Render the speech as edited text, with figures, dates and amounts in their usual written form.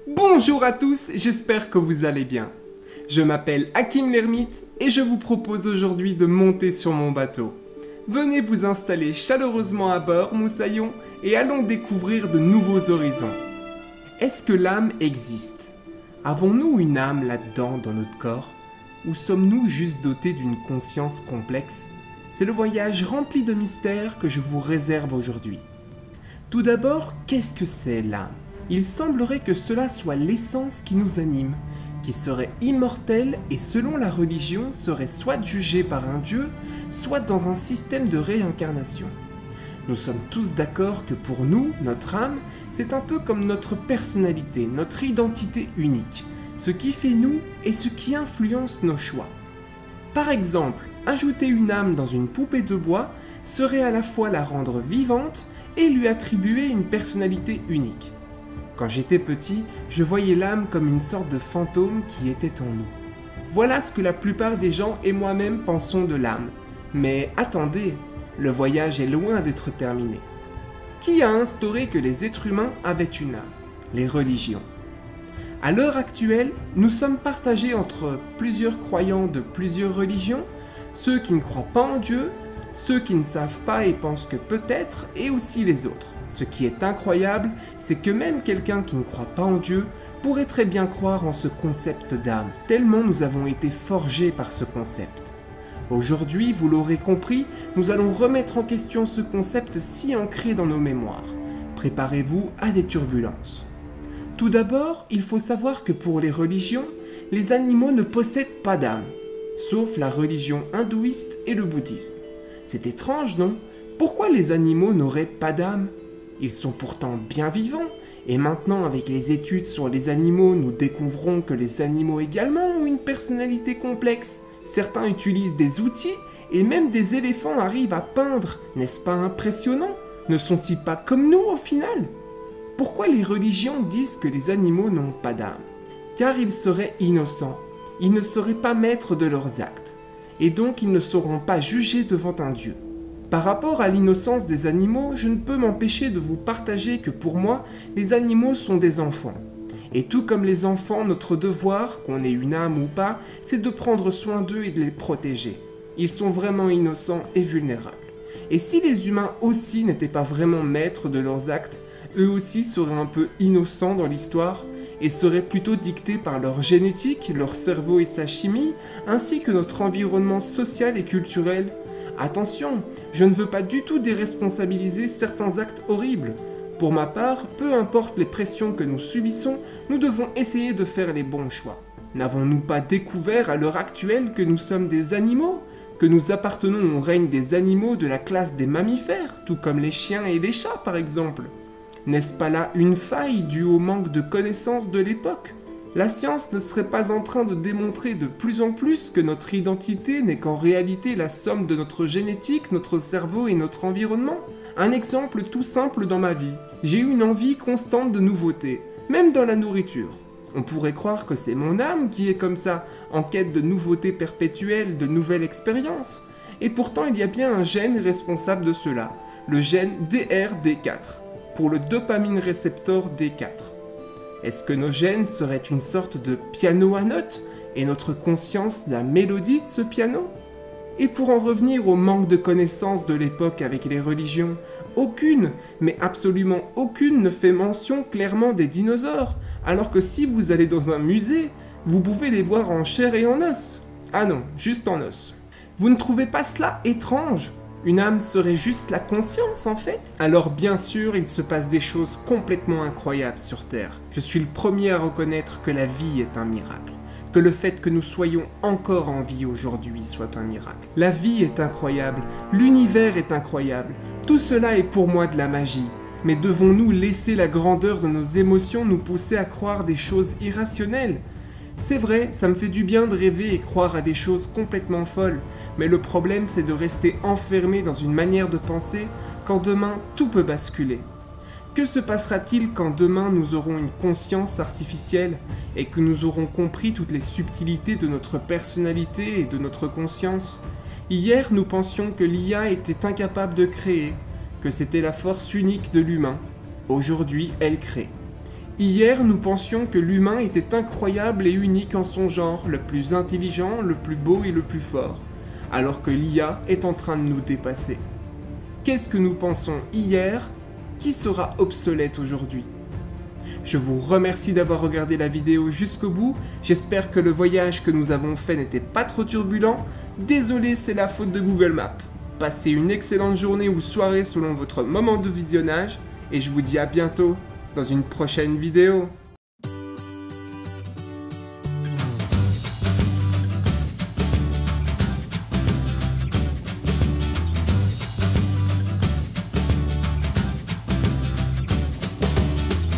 Bonjour à tous, j'espère que vous allez bien. Je m'appelle Hakim l'Ermite et je vous propose aujourd'hui de monter sur mon bateau. Venez vous installer chaleureusement à bord, moussaillons, et allons découvrir de nouveaux horizons. Est-ce que l'âme existe? Avons-nous une âme là-dedans dans notre corps? Ou sommes-nous juste dotés d'une conscience complexe? C'est le voyage rempli de mystères que je vous réserve aujourd'hui. Tout d'abord, qu'est-ce que c'est l'âme? Il semblerait que cela soit l'essence qui nous anime, qui serait immortelle et selon la religion serait soit jugée par un dieu, soit dans un système de réincarnation. Nous sommes tous d'accord que pour nous, notre âme, c'est un peu comme notre personnalité, notre identité unique, ce qui fait nous et ce qui influence nos choix. Par exemple, ajouter une âme dans une poupée de bois serait à la fois la rendre vivante et lui attribuer une personnalité unique. Quand j'étais petit, je voyais l'âme comme une sorte de fantôme qui était en nous. Voilà ce que la plupart des gens et moi-même pensons de l'âme. Mais attendez, le voyage est loin d'être terminé. Qui a instauré que les êtres humains avaient une âme? Les religions. À l'heure actuelle, nous sommes partagés entre plusieurs croyants de plusieurs religions, ceux qui ne croient pas en Dieu, ceux qui ne savent pas et pensent que peut-être, et aussi les autres. Ce qui est incroyable, c'est que même quelqu'un qui ne croit pas en Dieu pourrait très bien croire en ce concept d'âme, tellement nous avons été forgés par ce concept. Aujourd'hui, vous l'aurez compris, nous allons remettre en question ce concept si ancré dans nos mémoires. Préparez-vous à des turbulences. Tout d'abord, il faut savoir que pour les religions, les animaux ne possèdent pas d'âme, sauf la religion hindouiste et le bouddhisme. C'est étrange, non? Pourquoi les animaux n'auraient pas d'âme? Ils sont pourtant bien vivants, et maintenant avec les études sur les animaux, nous découvrons que les animaux également ont une personnalité complexe. Certains utilisent des outils, et même des éléphants arrivent à peindre. N'est-ce pas impressionnant? Ne sont-ils pas comme nous au final? Pourquoi les religions disent que les animaux n'ont pas d'âme? Car ils seraient innocents, ils ne seraient pas maîtres de leurs actes, et donc ils ne seront pas jugés devant un dieu. Par rapport à l'innocence des animaux, je ne peux m'empêcher de vous partager que pour moi, les animaux sont des enfants. Et tout comme les enfants, notre devoir, qu'on ait une âme ou pas, c'est de prendre soin d'eux et de les protéger. Ils sont vraiment innocents et vulnérables. Et si les humains aussi n'étaient pas vraiment maîtres de leurs actes, eux aussi seraient un peu innocents dans l'histoire et seraient plutôt dictés par leur génétique, leur cerveau et sa chimie, ainsi que notre environnement social et culturel. Attention, je ne veux pas du tout déresponsabiliser certains actes horribles. Pour ma part, peu importe les pressions que nous subissons, nous devons essayer de faire les bons choix. N'avons-nous pas découvert à l'heure actuelle que nous sommes des animaux? Que nous appartenons au règne des animaux de la classe des mammifères, tout comme les chiens et les chats par exemple? N'est-ce pas là une faille due au manque de connaissances de l'époque? La science ne serait pas en train de démontrer de plus en plus que notre identité n'est qu'en réalité la somme de notre génétique, notre cerveau et notre environnement? Un exemple tout simple dans ma vie. J'ai eu une envie constante de nouveautés, même dans la nourriture. On pourrait croire que c'est mon âme qui est comme ça, en quête de nouveautés perpétuelles, de nouvelles expériences. Et pourtant il y a bien un gène responsable de cela, le gène DRD4, pour le dopamine réceptor D4. Est-ce que nos gènes seraient une sorte de piano à notes, et notre conscience la mélodie de ce piano? Et pour en revenir au manque de connaissances de l'époque avec les religions, aucune, mais absolument aucune ne fait mention clairement des dinosaures, alors que si vous allez dans un musée, vous pouvez les voir en chair et en os. Ah non, juste en os. Vous ne trouvez pas cela étrange? Une âme serait juste la conscience en fait? Alors bien sûr, il se passe des choses complètement incroyables sur Terre. Je suis le premier à reconnaître que la vie est un miracle. Que le fait que nous soyons encore en vie aujourd'hui soit un miracle. La vie est incroyable, l'univers est incroyable. Tout cela est pour moi de la magie. Mais devons-nous laisser la grandeur de nos émotions nous pousser à croire des choses irrationnelles? C'est vrai, ça me fait du bien de rêver et croire à des choses complètement folles, mais le problème c'est de rester enfermé dans une manière de penser quand demain tout peut basculer. Que se passera-t-il quand demain nous aurons une conscience artificielle et que nous aurons compris toutes les subtilités de notre personnalité et de notre conscience? Hier, nous pensions que l'IA était incapable de créer, que c'était la force unique de l'humain. Aujourd'hui, elle crée. Hier, nous pensions que l'humain était incroyable et unique en son genre, le plus intelligent, le plus beau et le plus fort, alors que l'IA est en train de nous dépasser. Qu'est-ce que nous pensons hier qui sera obsolète aujourd'hui? Je vous remercie d'avoir regardé la vidéo jusqu'au bout, j'espère que le voyage que nous avons fait n'était pas trop turbulent. Désolé, c'est la faute de Google Maps. Passez une excellente journée ou soirée selon votre moment de visionnage, et je vous dis à bientôt dans une prochaine vidéo.